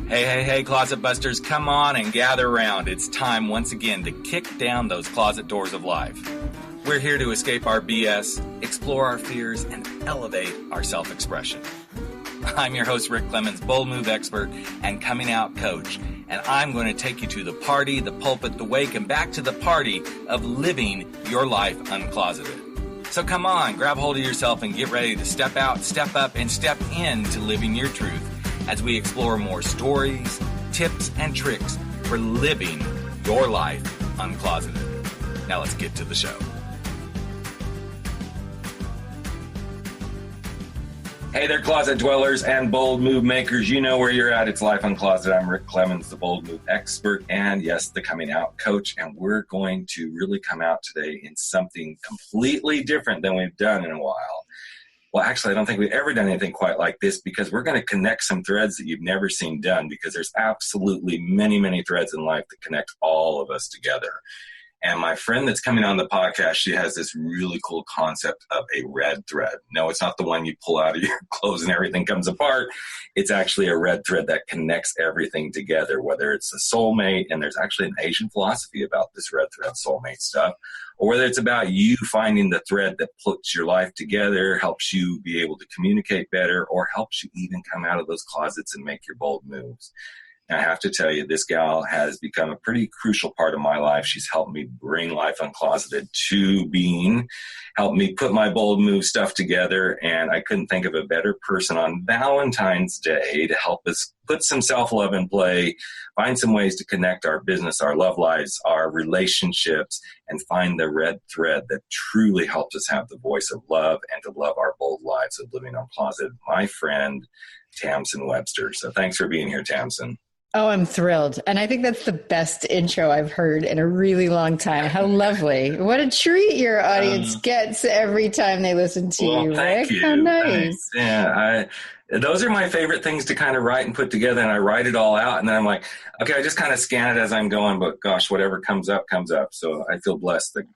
Hey, Closet Busters, come on and gather around. It's time once again to kick down those closet doors of life. We're here to escape our BS, explore our fears, and elevate our self-expression. I'm your host, Rick Clemens, bold move expert and coming out coach, and I'm going to take you to the party, the pulpit, the wake, and back to the party of living your life uncloseted. So come on, grab hold of yourself and get ready to step out, step up, and step into living your truth as we explore more stories, tips, and tricks for living your life uncloseted. Now let's get to the show. Hey there, closet dwellers and bold move makers. You know where you're at. It's Life Uncloseted. I'm Rick Clemens, the bold move expert, and yes, the coming out coach. And we're going to really come out today in something completely different than we've done in a while. Well, actually, I don't think we've ever done anything quite like this, because we're going to connect some threads that you've never seen done, because there's absolutely many, many threads in life that connect all of us together. And my friend that's coming on the podcast, she has this really cool concept of a red thread. No, it's not the one you pull out of your clothes and everything comes apart. It's actually a red thread that connects everything together, whether it's a soulmate, and there's actually an Asian philosophy about this red thread soulmate stuff, or whether it's about you finding the thread that puts your life together, helps you be able to communicate better, or helps you even come out of those closets and make your bold moves. And I have to tell you, this gal has become a pretty crucial part of my life. She's helped me bring Life Uncloseted to being, helped me put my bold move stuff together, and I couldn't think of a better person on Valentine's Day to help us put some self-love in play, find some ways to connect our business, our love lives, our relationships, and find the red thread that truly helps us have the voice of love and to love our bold lives of living uncloseted. My friend, Tamsen Webster. So thanks for being here, Tamsen. Oh, I'm thrilled. And I think that's the best intro I've heard in a really long time. How lovely. What a treat your audience gets every time they listen to you, thank Rick. you. How nice. Thanks. Yeah, those are my favorite things to kind of write and put together, and I write it all out, and then I'm like, okay, I just kind of scan it as I'm going, but gosh, whatever comes up, comes up. So I feel blessed that,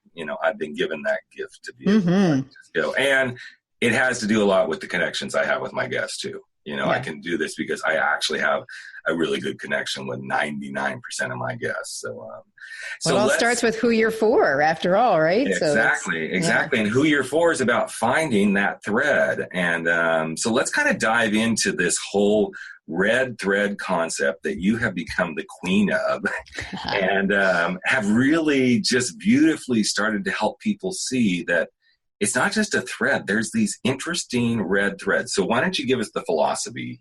I've been given that gift to be able to just go. And it has to do a lot with the connections I have with my guests too. I can do this because I actually have a really good connection with 99% of my guests. So it all starts with who you're for, after all, right? Exactly. And who you're for is about finding that thread. And so let's kind of dive into this whole red thread concept that you have become the queen of and have really just beautifully started to help people see that it's not just a thread. There's these interesting red threads. So why don't you give us the philosophy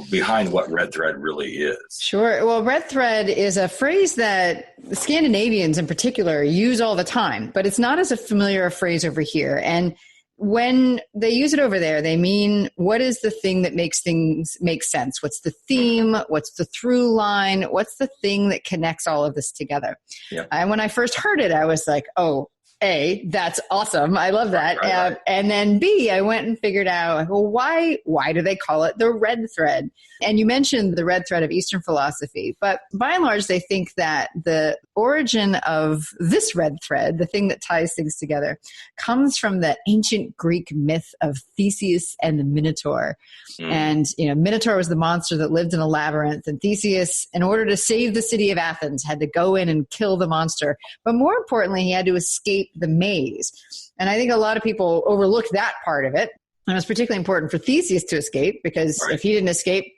behind what red thread really is? Sure. Well, red thread is a phrase that the Scandinavians in particular use all the time, but it's not as a familiar phrase over here. And when they use it over there, they mean, what is the thing that makes things make sense? What's the theme? What's the through line? What's the thing that connects all of this together? Yep. And when I first heard it, I was like, oh, A, that's awesome. I love that. Right. And then B, I went and figured out, well, why do they call it the red thread? And you mentioned the red thread of Eastern philosophy, but by and large, they think that the origin of this red thread, the thing that ties things together, comes from the ancient Greek myth of Theseus and the Minotaur. And, Minotaur was the monster that lived in a labyrinth, and Theseus, in order to save the city of Athens, had to go in and kill the monster. But more importantly, he had to escape the maze. And I think a lot of people overlook that part of it. And it was particularly important for Theseus to escape, because if he didn't escape,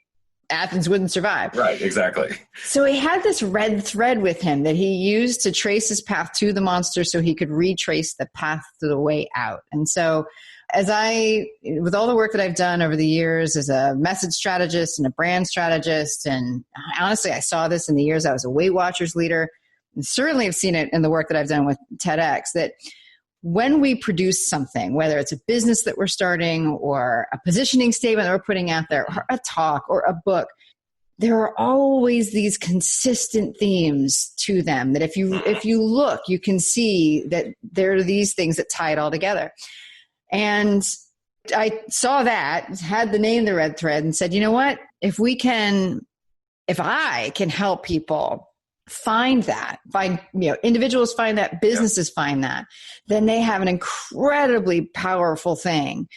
Athens wouldn't survive. Right, exactly. So he had this red thread with him that he used to trace his path to the monster so he could retrace the path to the way out. And so with all the work that I've done over the years as a message strategist and a brand strategist, and honestly, I saw this in the years I was a Weight Watchers leader, and certainly have seen it in the work that I've done with TEDx, that when we produce something, whether it's a business that we're starting or a positioning statement that we're putting out there, or a talk or a book, there are always these consistent themes to them that if you look, you can see that there are these things that tie it all together. And I saw that, had the name the red thread, and said, you know what, if I can help people find individuals find that, businesses find that, then they have an incredibly powerful thing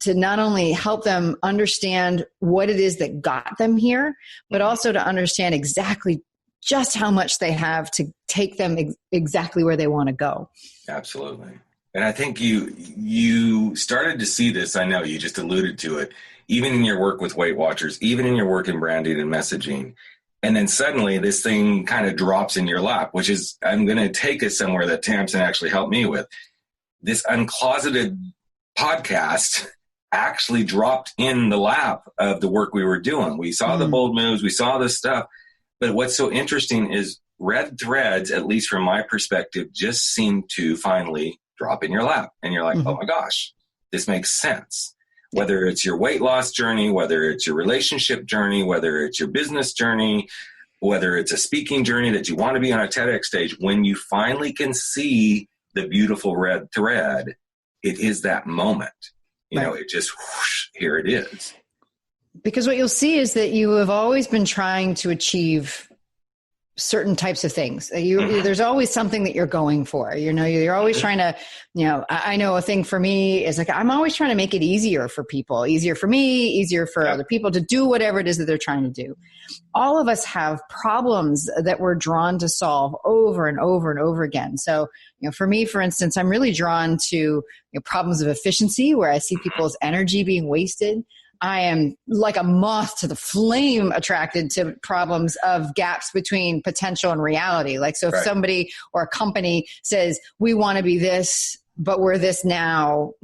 to not only help them understand what it is that got them here, but also to understand exactly just how much they have to take them exactly where they want to go. Absolutely. And I think you started to see this. I know you just alluded to it, even in your work with Weight Watchers, even in your work in branding and messaging. And then suddenly this thing kind of drops in your lap, which is, I'm going to take us somewhere that Tamsen actually helped me with. This uncloseted podcast actually dropped in the lap of the work we were doing. We saw the bold moves, we saw this stuff. But what's so interesting is red threads, at least from my perspective, just seem to finally drop in your lap. And you're like, oh my gosh, this makes sense. Whether it's your weight loss journey, whether it's your relationship journey, whether it's your business journey, whether it's a speaking journey that you want to be on a TEDx stage, when you finally can see the beautiful red thread, it is that moment. You know, it just, whoosh, here it is. Because what you'll see is that you have always been trying to achieve certain types of things. There's always something that you're going for. You know, you're always trying to, you know, I know a thing for me is like, I'm always trying to make it easier for people, easier for me, easier for other people to do whatever it is that they're trying to do. All of us have problems that we're drawn to solve over and over and over again. So, you know, for me, for instance, I'm really drawn to problems of efficiency where I see people's energy being wasted. I am like a moth to the flame attracted to problems of gaps between potential and reality. Like, so if somebody or a company says, we want to be this, but we're this now,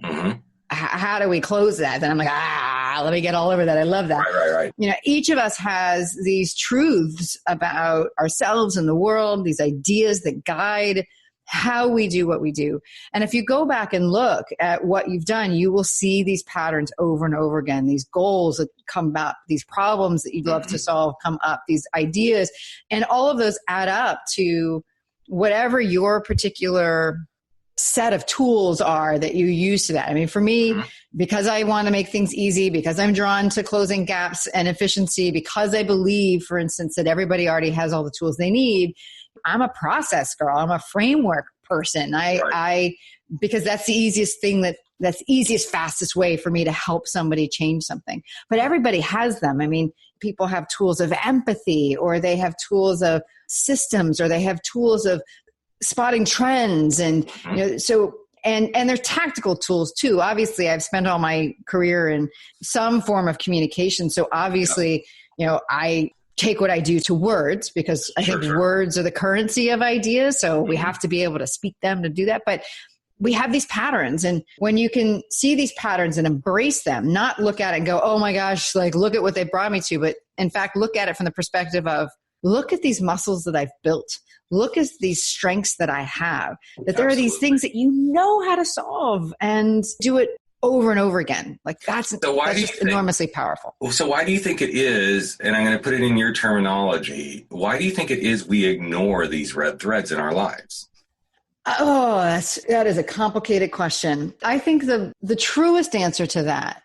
how do we close that? Then I'm like, let me get all over that. I love that. Right. You know, each of us has these truths about ourselves and the world, these ideas that guide how we do what we do. And if you go back and look at what you've done, you will see these patterns over and over again, these goals that come up, these problems that you'd love to solve come up, these ideas, and all of those add up to whatever your particular set of tools are that you use to that. I mean, for me, because I want to make things easy, because I'm drawn to closing gaps and efficiency, because I believe, for instance, that everybody already has all the tools they need, I'm a process girl. I'm a framework person. I because that's the easiest thing that's the easiest, fastest way for me to help somebody change something. But everybody has them. I mean, people have tools of empathy, or they have tools of systems, or they have tools of spotting trends. And, you know, so, and they're tactical tools too. Obviously, I've spent all my career in some form of communication. So obviously, you know, I take what I do to words, because I think words are the currency of ideas. So we have to be able to speak them to do that. But we have these patterns. And when you can see these patterns and embrace them, not look at it and go, oh my gosh, like, look at what they brought me to. But in fact, look at it from the perspective of, look at these muscles that I've built. Look at these strengths that I have, that there are these things that you know how to solve, and do it over and over again. Like, that's just enormously powerful. So why do you think it is, and I'm going to put it in your terminology, why do you think it is we ignore these red threads in our lives? Oh, that is a complicated question. I think the truest answer to that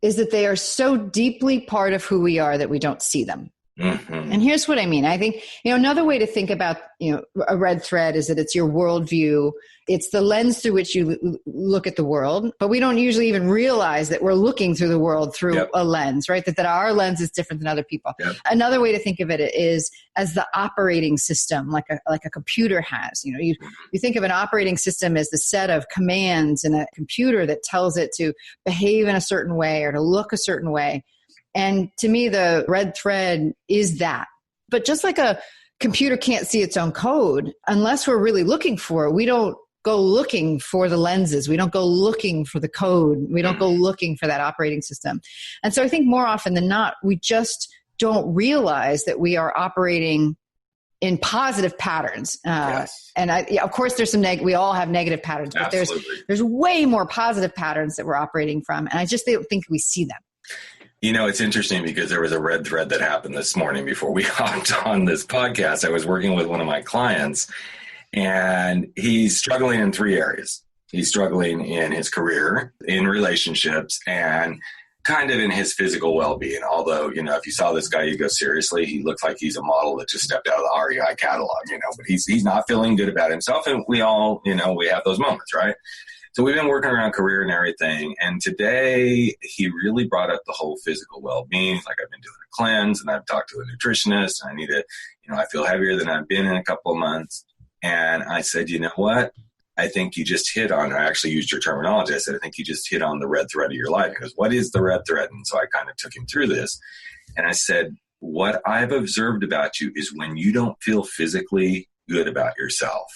is that they are so deeply part of who we are that we don't see them. And here's what I mean. I think, you know, another way to think about, you know, a red thread is that it's your worldview. It's the lens through which you look at the world, but we don't usually even realize that we're looking through the world through a lens, right? That our lens is different than other people. Another way to think of it is as the operating system, like a computer has. You know, you think of an operating system as the set of commands in a computer that tells it to behave in a certain way or to look a certain way. And to me, the red thread is that. But just like a computer can't see its own code, unless we're really looking for it, we don't go looking for the lenses. We don't go looking for the code. We don't go looking for that operating system. And so I think more often than not, we just don't realize that we are operating in positive patterns. And of course, there's some we all have negative patterns, but there's way more positive patterns that we're operating from. And I just don't think we see them. You know, it's interesting because there was a red thread that happened this morning before we hopped on this podcast. I was working with one of my clients, and he's struggling in 3 areas. He's struggling in his career, in relationships, and kind of in his physical well-being. Although, you know, if you saw this guy, you go, seriously, he looks like he's a model that just stepped out of the REI catalog, you know, but he's not feeling good about himself. And we all, you know, we have those moments, right? So we've been working around career and everything. And today he really brought up the whole physical well-being. Like, I've been doing a cleanse and I've talked to a nutritionist. And I need to, I feel heavier than I've been in a couple of months. And I said, you know what? I think you just hit on, I actually used your terminology. I said, I think you just hit on the red thread of your life. He goes, what is the red thread? And so I kind of took him through this. And I said, what I've observed about you is when you don't feel physically good about yourself,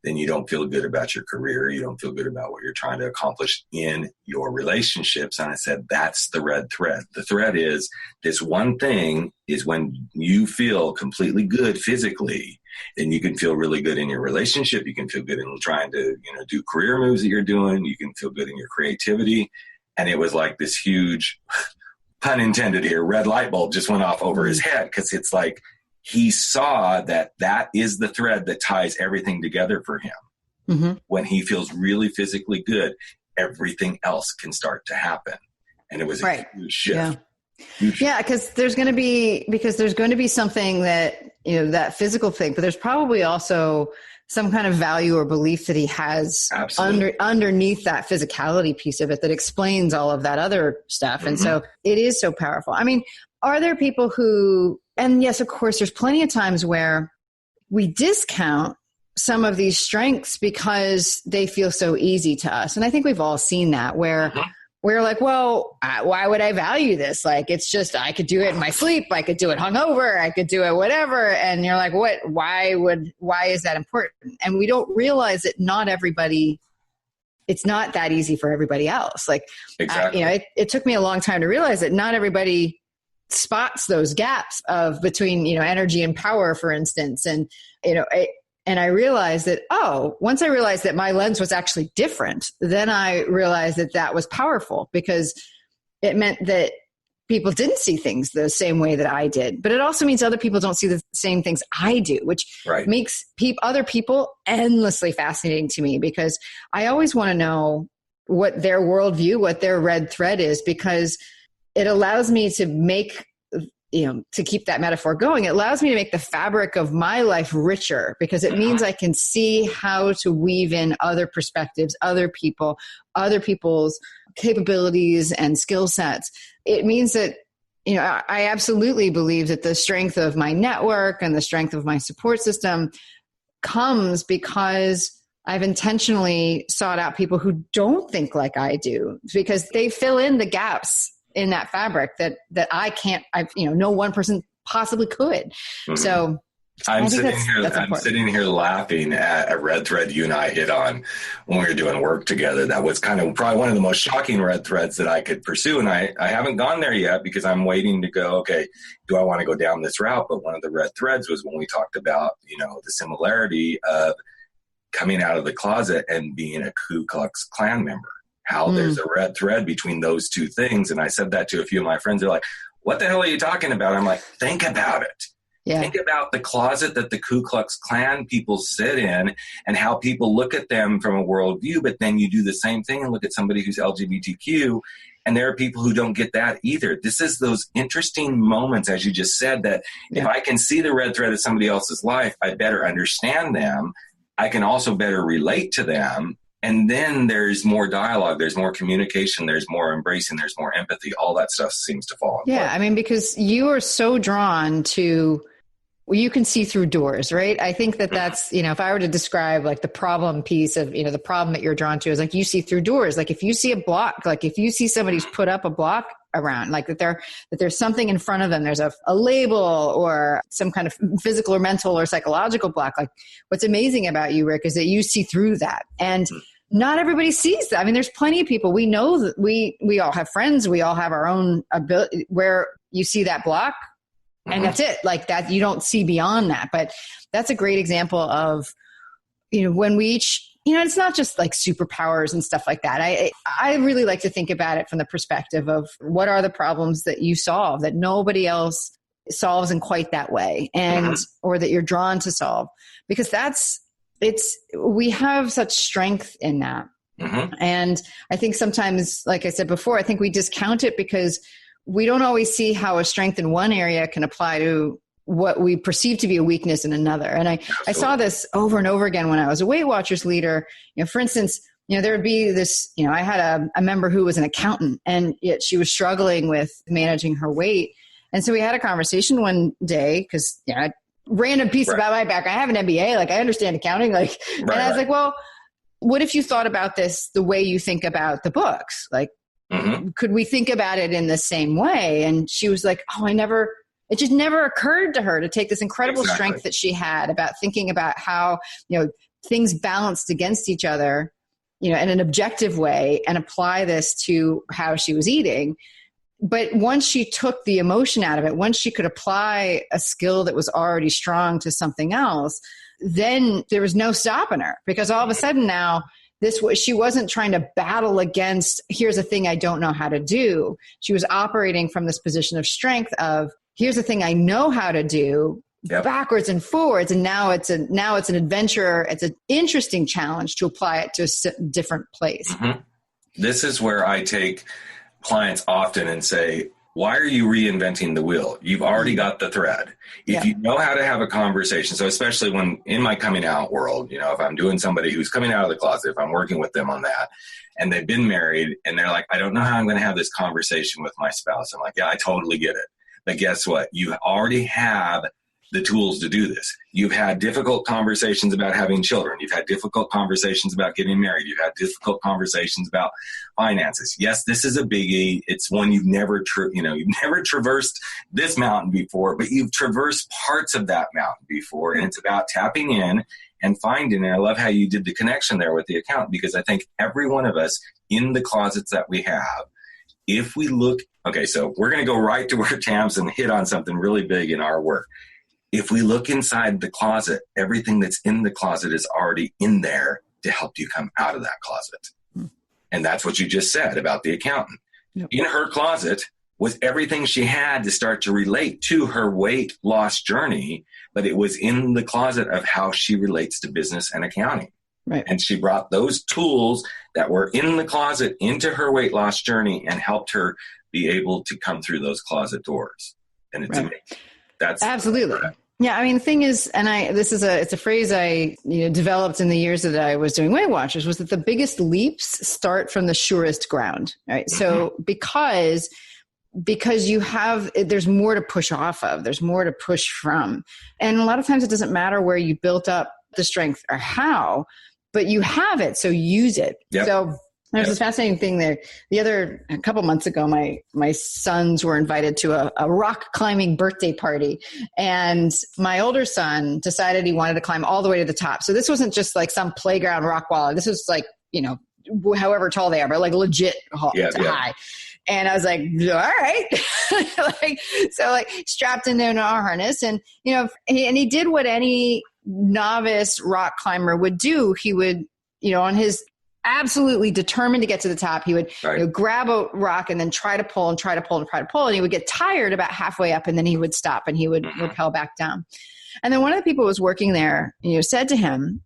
then you don't feel good about your career. You don't feel good about what you're trying to accomplish in your relationships. And I said, that's the red thread. The thread is this one thing is when you feel completely good physically, then you can feel really good in your relationship. You can feel good in trying to, do career moves that you're doing. You can feel good in your creativity. And it was like this huge, pun intended here, red light bulb just went off over his head, because it's like he saw that is the thread that ties everything together for him. Mm-hmm. When he feels really physically good, everything else can start to happen. And it was a huge shift. Yeah, because there's going to be something that, that physical thing, but there's probably also some kind of value or belief that he has underneath that physicality piece of it that explains all of that other stuff. Mm-hmm. And so it is so powerful. I mean, are there people who, and yes, of course, there's plenty of times where we discount some of these strengths because they feel so easy to us. And I think we've all seen that where we're like, well, why would I value this? Like, it's just, I could do it in my sleep. I could do it hungover. I could do it whatever. And you're like, why is that important? And we don't realize that it's not that easy for everybody else. Like, exactly. It took me a long time to realize that not everybody spots those gaps of between, energy and power, for instance. And, and I realized that, once I realized that my lens was actually different, then I realized that was powerful, because it meant that people didn't see things the same way that I did. But it also means other people don't see the same things I do, which makes other people endlessly fascinating to me, because I always want to know what their worldview, what their red thread is, because it allows me to make, to keep that metaphor going, it allows me to make the fabric of my life richer, because it means I can see how to weave in other perspectives, other people, other people's capabilities and skill sets. It means that, I absolutely believe that the strength of my network and the strength of my support system comes because I've intentionally sought out people who don't think like I do, because they fill in the gaps in that fabric that no one person possibly could. Mm-hmm. So I'm sitting here laughing at a red thread you and I hit on when we were doing work together. That was kind of probably one of the most shocking red threads that I could pursue. And I haven't gone there yet, because I'm waiting to go, okay, do I want to go down this route? But one of the red threads was when we talked about, the similarity of coming out of the closet and being a Ku Klux Klan member. How there's a red thread between those two things. And I said that to a few of my friends. They're like, what the hell are you talking about? I'm like, think about it. Yeah. Think about the closet that the Ku Klux Klan people sit in and how people look at them from a worldview. But then you do the same thing and look at somebody who's LGBTQ. And there are people who don't get that either. This is those interesting moments, as you just said, that if I can see the red thread of somebody else's life, I better understand them. I can also better relate to them. And then there's more dialogue, there's more communication, there's more embracing, there's more empathy. All that stuff seems to fall in place. I mean, because you are so drawn to, you can see through doors, right? I think that's, if I were to describe like the problem piece of, the problem that you're drawn to is like you see through doors. Like if you see a block, like if you see somebody's put up a block around, like that there's something in front of them, there's a label or some kind of physical or mental or psychological block. Like what's amazing about you, Rick, is that you see through that. And not everybody sees that. I mean, there's plenty of people. We know that we all have friends. We all have our own ability where you see that block and that's it. Like that, you don't see beyond that. But that's a great example of, when we each, it's not just like superpowers and stuff like that. I really like to think about it from the perspective of what are the problems that you solve that nobody else solves in quite that way, and or that you're drawn to solve, because we have such strength in that. And I think sometimes, like I said before, I think we discount it because we don't always see how a strength in one area can apply to what we perceive to be a weakness in another. And I saw this over and over again when I was a Weight Watchers leader. For instance, there would be this, I had a member who was an accountant, and yet she was struggling with managing her weight. And so we had a conversation one day because, random piece about my background. I have an MBA, like I understand accounting, and I was like, well, what if you thought about this the way you think about the books? Like, could we think about it in the same way? And she was like, it just never occurred to her to take this incredible strength that she had about thinking about how, things balanced against each other, in an objective way, and apply this to how she was eating. But once she took the emotion out of it, once she could apply a skill that was already strong to something else, then there was no stopping her, because all of a sudden now she wasn't trying to battle against, here's a thing I don't know how to do. She was operating from this position of strength of, here's a thing I know how to do, backwards and forwards. And now it's an adventure. It's an interesting challenge to apply it to a different place. This is where I take clients often and say, why are you reinventing the wheel? You've already got the thread. If you know how to have a conversation, so especially when in my coming out world, if I'm doing somebody who's coming out of the closet, if I'm working with them on that, and they've been married and they're like, I don't know how I'm going to have this conversation with my spouse. I'm like, yeah, I totally get it. But guess what? You already have the tools to do this. You've had difficult conversations about having children. You've had difficult conversations about getting married. You've had difficult conversations about finances. Yes, this is a biggie. It's one you've never traversed this mountain before, but you've traversed parts of that mountain before. And it's about tapping in and finding, and I love how you did the connection there with the account, because I think every one of us in the closets that we have, if we look, okay, so we're going to go right to where Tamsen hit on something really big in our work. If we look inside the closet, everything that's in the closet is already in there to help you come out of that closet. And that's what you just said about the accountant. In her closet was everything she had to start to relate to her weight loss journey, but it was in the closet of how she relates to business and accounting. Right. And she brought those tools that were in the closet into her weight loss journey and helped her be able to come through those closet doors. And it's amazing. That's absolutely. Yeah. I mean, the thing is, and it's a phrase I, developed in the years that I was doing Weight Watchers, was that the biggest leaps start from the surest ground, right? So because there's more to push off of, there's more to push from. And a lot of times it doesn't matter where you built up the strength or how, but you have it. So use it. So there's this fascinating thing there. A couple months ago, my sons were invited to a rock climbing birthday party, and my older son decided he wanted to climb all the way to the top. So this wasn't just like some playground rock wall. This was like, however tall they are, but like legit high. And I was like, all right. so strapped in there in a harness, and, he did what any novice rock climber would do. He would, on his absolutely determined to get to the top, he would grab a rock and then try to pull and try to pull and try to pull. And he would get tired about halfway up, and then he would stop and he would rappel back down. And then one of the people who was working there, said to him,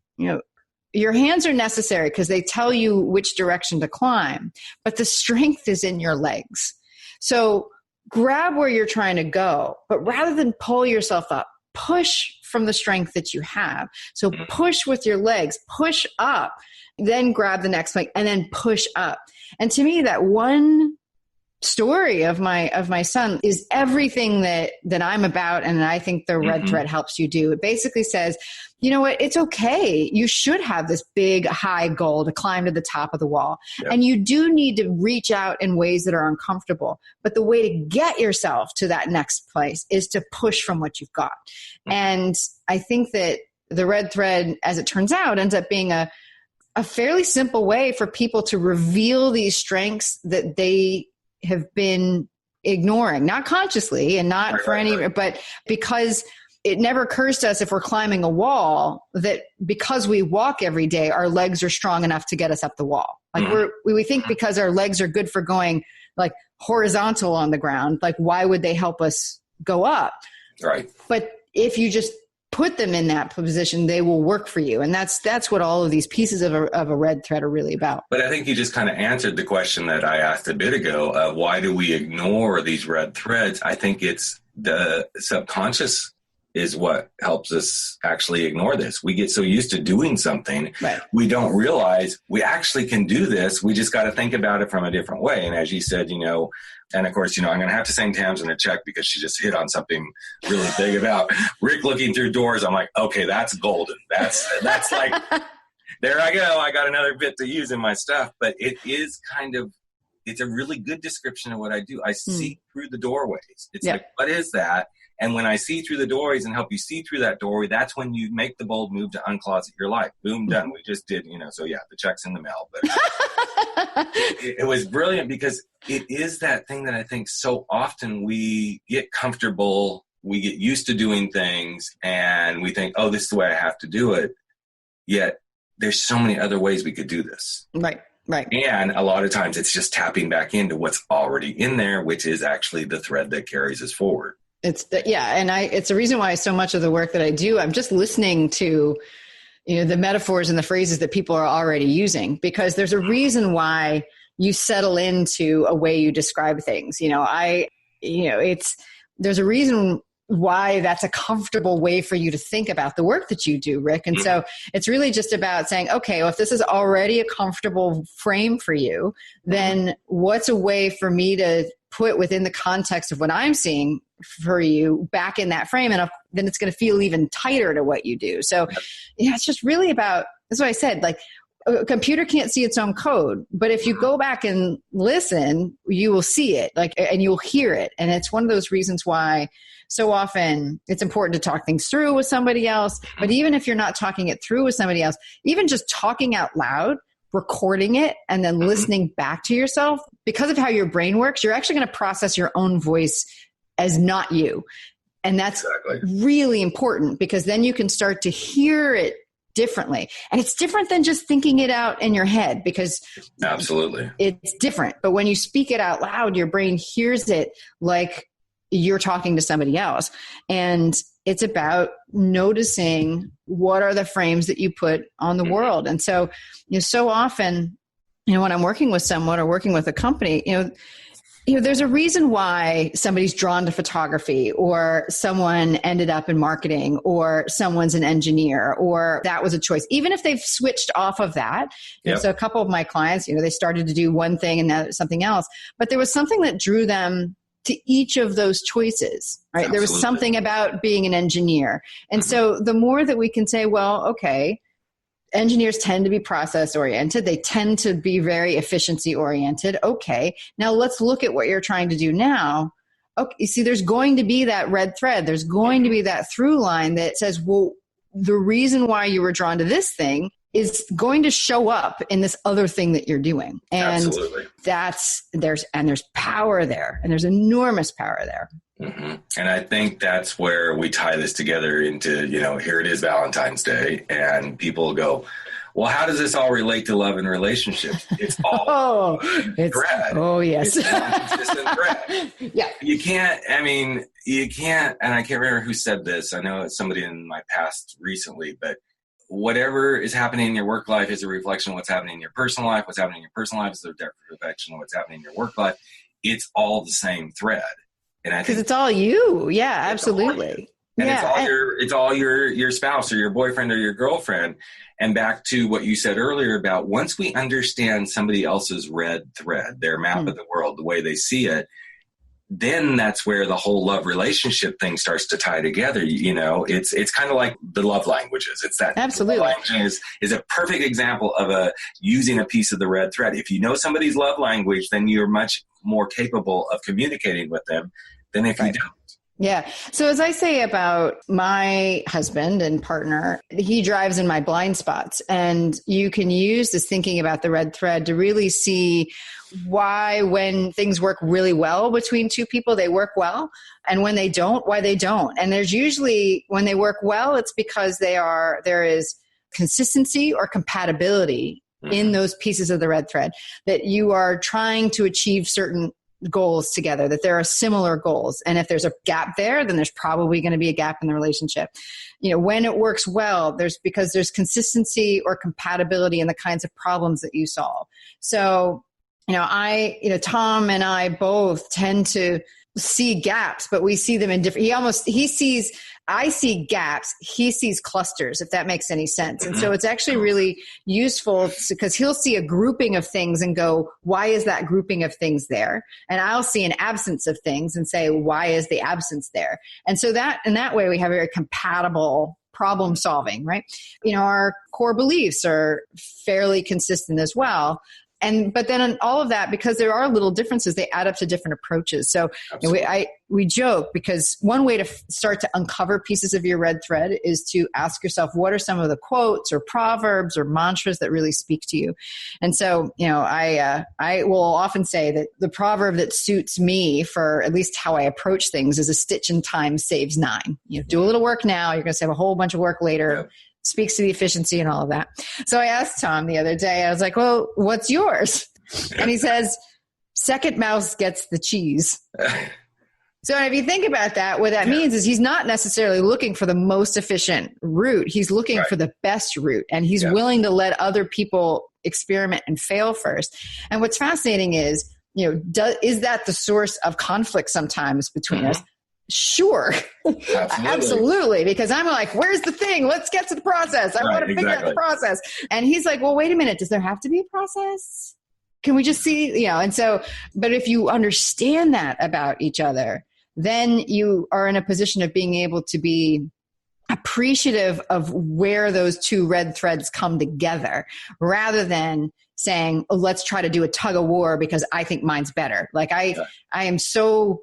your hands are necessary because they tell you which direction to climb, but the strength is in your legs. So grab where you're trying to go, but rather than pull yourself up, push from the strength that you have. So push with your legs, push up, then grab the next plank, and then push up. And to me, that one story of my son is everything that I'm about, and I think the red thread helps you do. It basically says, you know what, it's okay. You should have this big, high goal to climb to the top of the wall. And you do need to reach out in ways that are uncomfortable. But the way to get yourself to that next place is to push from what you've got. And I think that the red thread, as it turns out, ends up being a fairly simple way for people to reveal these strengths that they have been ignoring, not consciously and not but because it never occurs to us if we're climbing a wall that because we walk every day, our legs are strong enough to get us up the wall. Like we think because our legs are good for going like horizontal on the ground, like why would they help us go up? Right. But if you just put them in that position, they will work for you. And that's what all of these pieces of a red thread are really about. But I think you just kind of answered the question that I asked a bit ago. Why do we ignore these red threads? I think it's the subconscious is what helps us actually ignore this. We get so used to doing something, right. We don't realize we actually can do this. We just got to think about it from a different way. And as you said, and of course, I'm going to have to sing Tamsen a check because she just hit on something really big about Rick looking through doors. I'm like, okay, that's golden. That's like, there I go. I got another bit to use in my stuff. But it is it's a really good description of what I do. I see through the doorways. It's like, what is that? And when I see through the doorways and help you see through that doorway, that's when you make the bold move to uncloset your life. Boom, done. We just did, so yeah, the check's in the mail. But it was brilliant because it is that thing that I think so often we get comfortable, we get used to doing things, and we think, oh, this is the way I have to do it. Yet there's so many other ways we could do this. Right. Right. And a lot of times it's just tapping back into what's already in there, which is actually the thread that carries us forward. It's the reason why so much of the work that I do, I'm just listening to, the metaphors and the phrases that people are already using, because there's a reason why you settle into a way you describe things. There's a reason why that's a comfortable way for you to think about the work that you do, Rick. And so it's really just about saying, okay, well, if this is already a comfortable frame for you, then what's a way for me to put within the context of what I'm seeing for you back in that frame, and then it's going to feel even tighter to what you do. So it's just really about, that's what I said, like a computer can't see its own code, but if you go back and listen, you will see it, and you'll hear it. And it's one of those reasons why so often it's important to talk things through with somebody else. But even if you're not talking it through with somebody else, even just talking out loud, recording it, and then listening back to yourself, because of how your brain works, you're actually going to process your own voice as not you. And that's really important, because then you can start to hear it differently. And it's different than just thinking it out in your head, because absolutely it's different. But when you speak it out loud, your brain hears it like you're talking to somebody else. And it's about noticing what are the frames that you put on the world. And so, so often, when I'm working with someone or working with a company, there's a reason why somebody's drawn to photography, or someone ended up in marketing, or someone's an engineer, or that was a choice. Even if they've switched off of that. So a couple of my clients, they started to do one thing and now something else, but there was something that drew them to each of those choices, right? Absolutely. There was something about being an engineer. And so the more that we can say, well, okay, engineers tend to be process oriented. They tend to be very efficiency oriented. Okay, now let's look at what you're trying to do now. Okay, you see, there's going to be that red thread. There's going to be that through line that says, well, the reason why you were drawn to this thing is going to show up in this other thing that you're doing. And absolutely. There's power there, and there's enormous power there. Mm-hmm. And I think that's where we tie this together into, here it is Valentine's Day, and people go, well, how does this all relate to love and relationships? It's all thread. Oh, yes. It's one consistent thread. Yeah. You can't, and I can't remember who said this. I know it's somebody in my past recently, but whatever is happening in your work life is a reflection of what's happening in your personal life. What's happening in your personal life is a reflection of what's happening in your work life. It's all the same thread. Because it's all you. Yeah, absolutely. And it's all your spouse or your boyfriend or your girlfriend. And back to what you said earlier about once we understand somebody else's red thread, their map of the world, the way they see it, then that's where the whole love relationship thing starts to tie together. It's kind of like the love languages. It's that absolutely love language is a perfect example of using a piece of the red thread. If you know somebody's love language, then you're much more capable of communicating with them than if you don't. Yeah. So as I say about my husband and partner, he drives in my blind spots, and you can use this thinking about the red thread to really see why when things work really well between two people, they work well. And when they don't, why they don't. And there's usually, when they work well, it's because there is consistency or compatibility in those pieces of the red thread, that you are trying to achieve certain goals together, that there are similar goals. And if there's a gap there, then there's probably going to be a gap in the relationship. When it works well, because there's consistency or compatibility in the kinds of problems that you solve. So, Tom and I both tend to see gaps, but we see them in different, I see gaps, he sees clusters, if that makes any sense. And so it's actually really useful because he'll see a grouping of things and go, why is that grouping of things there? And I'll see an absence of things and say, why is the absence there? And so in that way, we have very compatible problem solving, right? Our core beliefs are fairly consistent as well. But then on all of that, because there are little differences, they add up to different approaches. So we joke because one way to start to uncover pieces of your red thread is to ask yourself, what are some of the quotes or proverbs or mantras that really speak to you? And so, I will often say that the proverb that suits me for at least how I approach things is a stitch in time saves 9. Do a little work now, you're going to save a whole bunch of work later. Yep. Speaks to the efficiency and all of that. So I asked Tom the other day, I was like, well, what's yours? And he says, second mouse gets the cheese. So if you think about that, what that means is he's not necessarily looking for the most efficient route. He's looking for the best route, and he's willing to let other people experiment and fail first. And what's fascinating is, is that the source of conflict sometimes between us? Sure. Absolutely. Because I'm like, where's the thing? Let's get to the process. I want to figure out the process. And he's like, well, wait a minute. Does there have to be a process? Can we just see, and so, but if you understand that about each other, then you are in a position of being able to be appreciative of where those two red threads come together rather than saying, oh, let's try to do a tug of war because I think mine's better. Like I am so,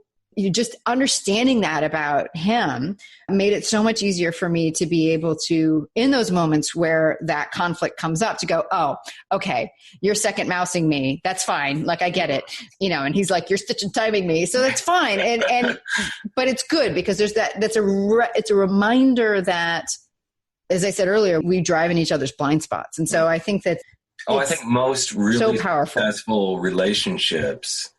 just understanding that about him made it so much easier for me to be able to, in those moments where that conflict comes up, to go, oh, okay, you're second mousing me. That's fine. Like, I get it, and he's like, you're stitch and timing me. So that's fine. But it's good because it's a reminder that, as I said earlier, we drive in each other's blind spots. And so I think that I think most really so powerful. Successful relationships,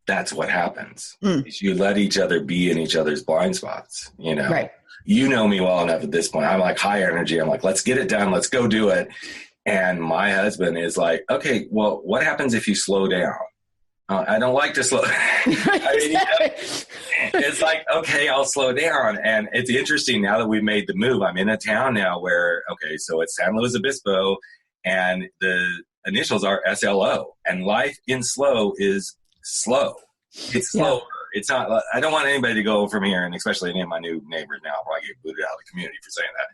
that's what happens. Is you let each other be in each other's blind spots, Right. You know me well enough at this point. I'm like high energy. I'm like, let's get it done. Let's go do it. And my husband is like, okay, well, what happens if you slow down? I don't like to slow. It's like, okay, I'll slow down. And it's interesting now that we've made the move. I'm in a town now where, so it's San Luis Obispo and the initials are SLO, and life in slow is slow. It's slower. It's not, I don't want anybody to go from here, and especially any of my new neighbors now, I'll probably get booted out of the community for saying that.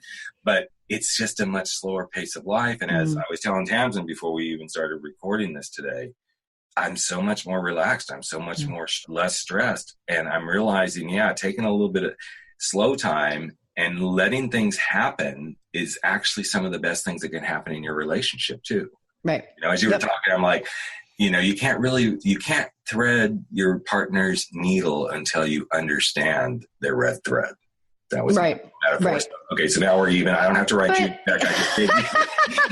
But it's just a much slower pace of life. And as I was telling Tamsen before we even started recording this today, I'm so much more relaxed. I'm so much more less stressed. And I'm realizing, taking a little bit of slow time and letting things happen is actually some of the best things that can happen in your relationship too. Right. As you were talking, I'm like, you can't thread your partner's needle until you understand their red thread. That was right. Metaphor. Right. Okay, so now we're even. I don't have to write you back.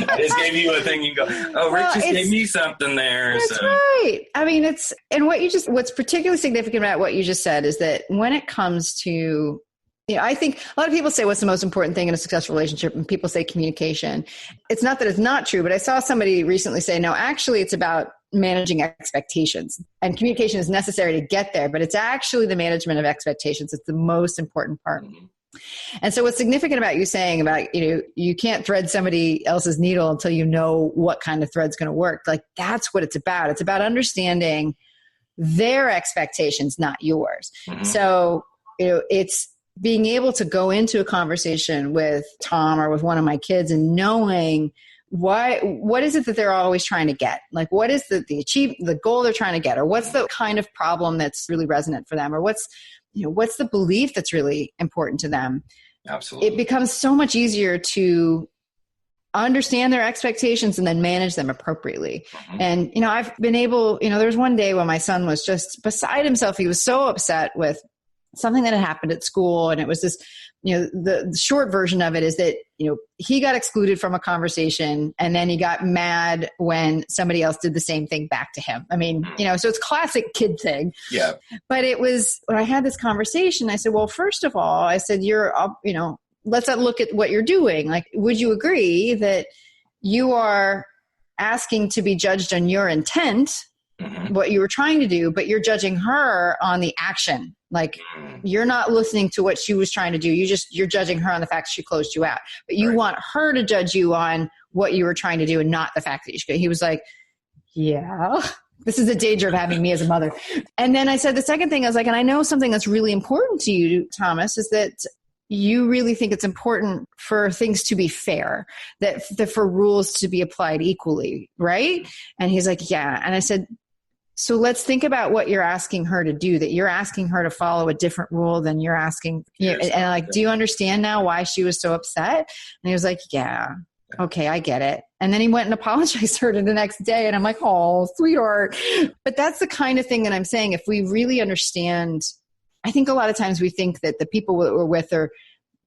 I just gave you a thing. You can go, oh, Rick just gave me something there. That's right. I mean, what's particularly significant about what you just said is that when it comes to, I think a lot of people say what's the most important thing in a successful relationship, and people say communication. It's not that it's not true, but I saw somebody recently say, no, actually it's about managing expectations, and communication is necessary to get there, but it's actually the management of expectations. It's the most important part. And so what's significant about you saying about, you can't thread somebody else's needle until you know what kind of thread's going to work. Like, that's what it's about. It's about understanding their expectations, not yours. So, it's being able to go into a conversation with Tom or with one of my kids and knowing what is it that they're always trying to get? Like, what is the goal they're trying to get? Or what's the kind of problem that's really resonant for them? Or what's the belief that's really important to them? Absolutely. It becomes so much easier to understand their expectations and then manage them appropriately. And, I've been able, there was one day when my son was just beside himself. He was so upset with something that had happened at school. And it was this, the short version of it is that, he got excluded from a conversation, and then he got mad when somebody else did the same thing back to him. I mean, so it's classic kid thing. Yeah. But it was, when I had this conversation, I said, well, first of all, I said, let's look at what you're doing. Like, would you agree that you are asking to be judged on your intent what you were trying to do, but you're judging her on the action. Like you're not listening to what she was trying to do. You're judging her on the fact that she closed you out, but you want her to judge you on what you were trying to do and not the fact that he was like, yeah, this is the danger of having me as a mother. And then I said, the second thing I was like, and I know something that's really important to you, Thomas, is that you really think it's important for things to be fair, that for rules to be applied equally. Right. And he's like, yeah. And I said, so let's think about what you're asking her to do, that you're asking her to follow a different rule than you're asking. And like, do you understand now why she was so upset? And he was like, yeah, okay, I get it. And then he went and apologized to her the next day. And I'm like, oh, sweetheart. But that's the kind of thing that I'm saying. If we really understand, I think a lot of times we think that the people that we're with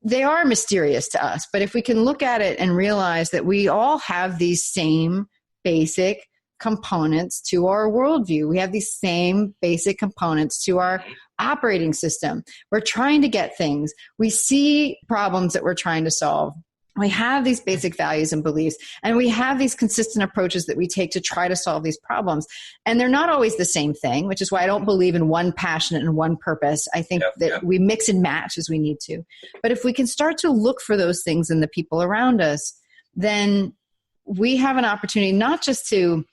they are mysterious to us. But if we can look at it and realize that we all have these same basic components to our worldview. We have these same basic components to our operating system. We're trying to get things. We see problems that we're trying to solve. We have these basic values and beliefs, and we have these consistent approaches that we take to try to solve these problems. And they're not always the same thing, which is why I don't believe in one passion and one purpose. I think that we mix and match as we need to. But if we can start to look for those things in the people around us, then we have an opportunity not just to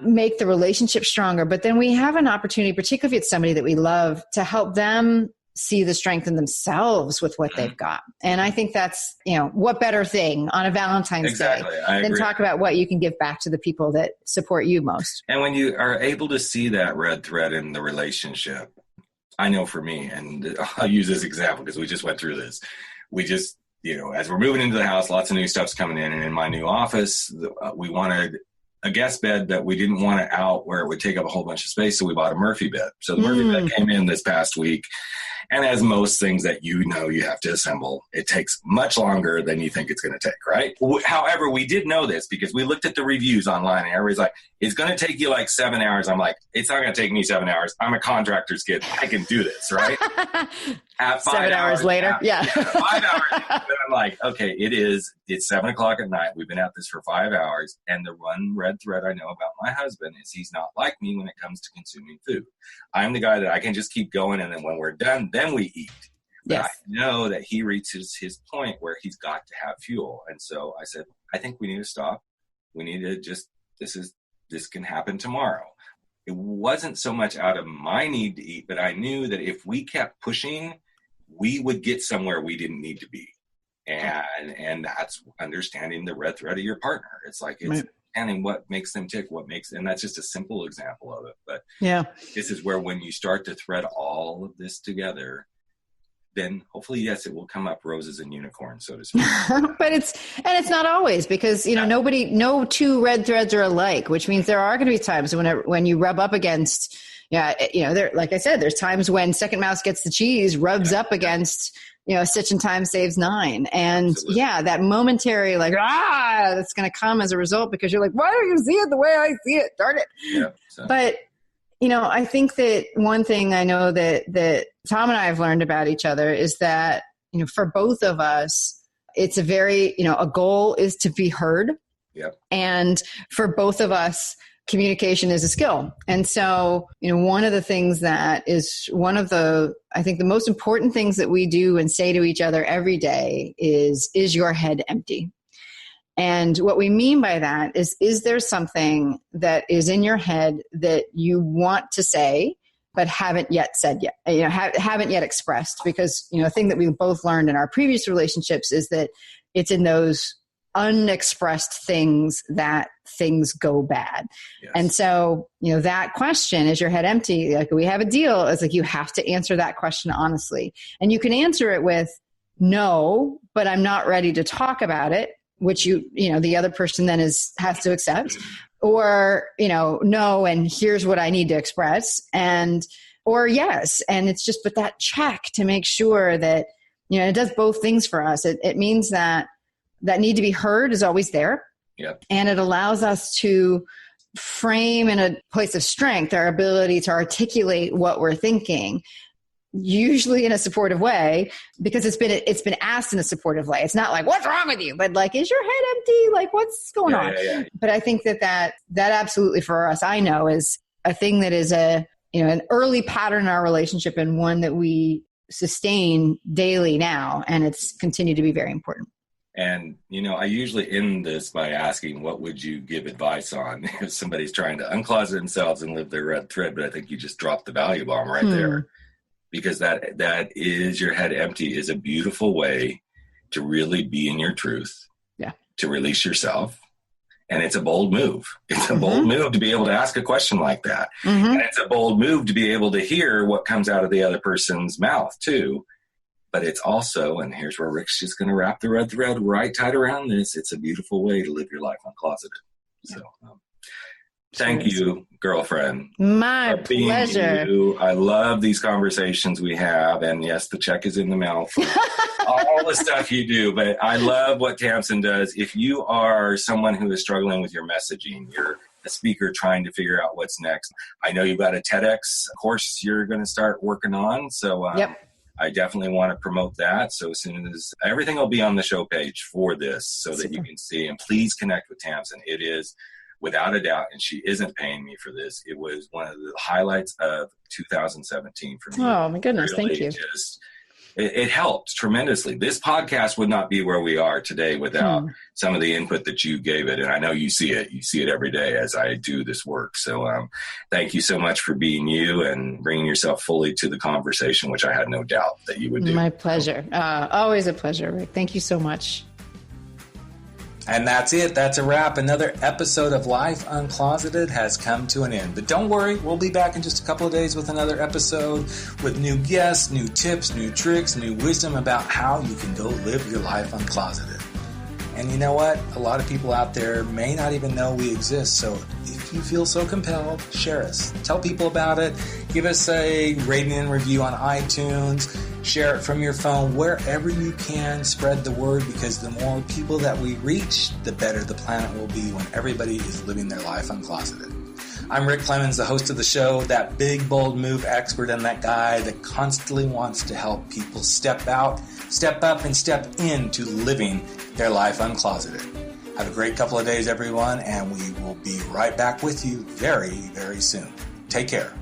make the relationship stronger, but then we have an opportunity, particularly if it's somebody that we love, to help them see the strength in themselves with what they've got. And I think that's, what better thing on a Valentine's Day than talk about what you can give back to the people that support you most. And when you are able to see that red thread in the relationship, I know for me, and I'll use this example because we just went through this. We just, as we're moving into the house, lots of new stuff's coming in. And in my new office, we wanted a guest bed, but we didn't want it out where it would take up a whole bunch of space. So we bought a Murphy bed. So the Murphy bed came in this past week. And as most things that you have to assemble, it takes much longer than you think it's going to take, right? However, we did know this because we looked at the reviews online and everybody's like, it's going to take you like 7 hours. I'm like, it's not going to take me 7 hours. I'm a contractor's kid. I can do this, right? At 7 hours later. 5 hours. And I'm like, okay, it's 7 o'clock at night. We've been at this for 5 hours. And the one red thread I know about my husband is he's not like me when it comes to consuming food. I'm the guy that I can just keep going. And then when we're done, then we eat. But I know that he reaches his point where he's got to have fuel. And so I said, I think we need to stop. We need to just, this can happen tomorrow. It wasn't so much out of my need to eat, but I knew that if we kept pushing, we would get somewhere we didn't need to be. And that's understanding the red thread of your partner. It's like, understanding what makes them tick, and that's just a simple example of it. But this is where when you start to thread all of this together, then hopefully, yes, it will come up roses and unicorns, so to speak. But it's not always, because, no two red threads are alike, which means there are going to be times when you rub up against, there, like I said, there's times when second mouse gets the cheese, rubs up against, stitch in time saves 9. And absolutely. That momentary, that's going to come as a result because you're like, why don't you see it the way I see it? Darn it. Yeah, so. But, I think that one thing I know that Tom and I have learned about each other is that, for both of us, it's a very, a goal is to be heard. Yep. And for both of us, communication is a skill. And so, one of the things that is one of the, I think the most important things that we do and say to each other every day is your head empty? And what we mean by that is there something that is in your head that you want to say, but haven't yet said yet, haven't yet expressed? Because, a thing that we both learned in our previous relationships is that it's in those unexpressed things that things go bad. Yes. And so, that question, is your head empty? Like, we have a deal. It's like, you have to answer that question honestly. And you can answer it with no, but I'm not ready to talk about it, which the other person then has to accept, or, no, and here's what I need to express, or yes. And it's just, but that check to make sure that, it does both things for us. It means that need to be heard is always there. Yep. And it allows us to frame in a place of strength our ability to articulate what we're thinking. usually in a supportive way, because it's been asked in a supportive way. It's not like, what's wrong with you? But like, is your head empty? Like, what's going on? Yeah. But I think that absolutely for us, I know, is a thing that is an early pattern in our relationship, and one that we sustain daily now. And it's continued to be very important. And, I usually end this by asking, what would you give advice on if somebody's trying to uncloset themselves and live their red thread? But I think you just dropped the value bomb right there, because that is, your head empty is a beautiful way to really be in your truth, to release yourself. And it's a bold move. It's a bold move to be able to ask a question like that. And it's a bold move to be able to hear what comes out of the other person's mouth too. But it's also, and here's where Rick's just going to wrap the red thread right tight around this, it's a beautiful way to live your life uncloseted. So thank you, girlfriend. My pleasure. I love these conversations we have. And yes, the check is in the mail for all the stuff you do. But I love what Tamsen does. If you are someone who is struggling with your messaging, you're a speaker trying to figure out what's next. I know you've got a TEDx course you're going to start working on. So I definitely want to promote that. So as soon as everything will be on the show page for this, so that you can see, and please connect with Tamsen. It is without a doubt, and she isn't paying me for this, it was one of the highlights of 2017 for me. Oh my goodness. Really, thank you. It helped tremendously. This podcast would not be where we are today without some of the input that you gave it. And I know you see it. You see it every day as I do this work. So thank you so much for being you and bringing yourself fully to the conversation, which I had no doubt that you would do. My pleasure. Always a pleasure, Rick. Thank you so much. And that's it. That's a wrap. Another episode of Life Uncloseted has come to an end. But don't worry, we'll be back in just a couple of days with another episode with new guests, new tips, new tricks, new wisdom about how you can go live your life uncloseted. And you know what? A lot of people out there may not even know we exist. So if you feel so compelled, share us. Tell people about it. Give us a rating and review on iTunes. Share it from your phone, wherever you can. Spread the word, because the more people that we reach, the better the planet will be when everybody is living their life uncloseted. I'm Rick Clemens, the host of the show, that big, bold move expert, and that guy that constantly wants to help people step out, step up, and step into living their life uncloseted. Have a great couple of days, everyone, and we will be right back with you very, very soon. Take care.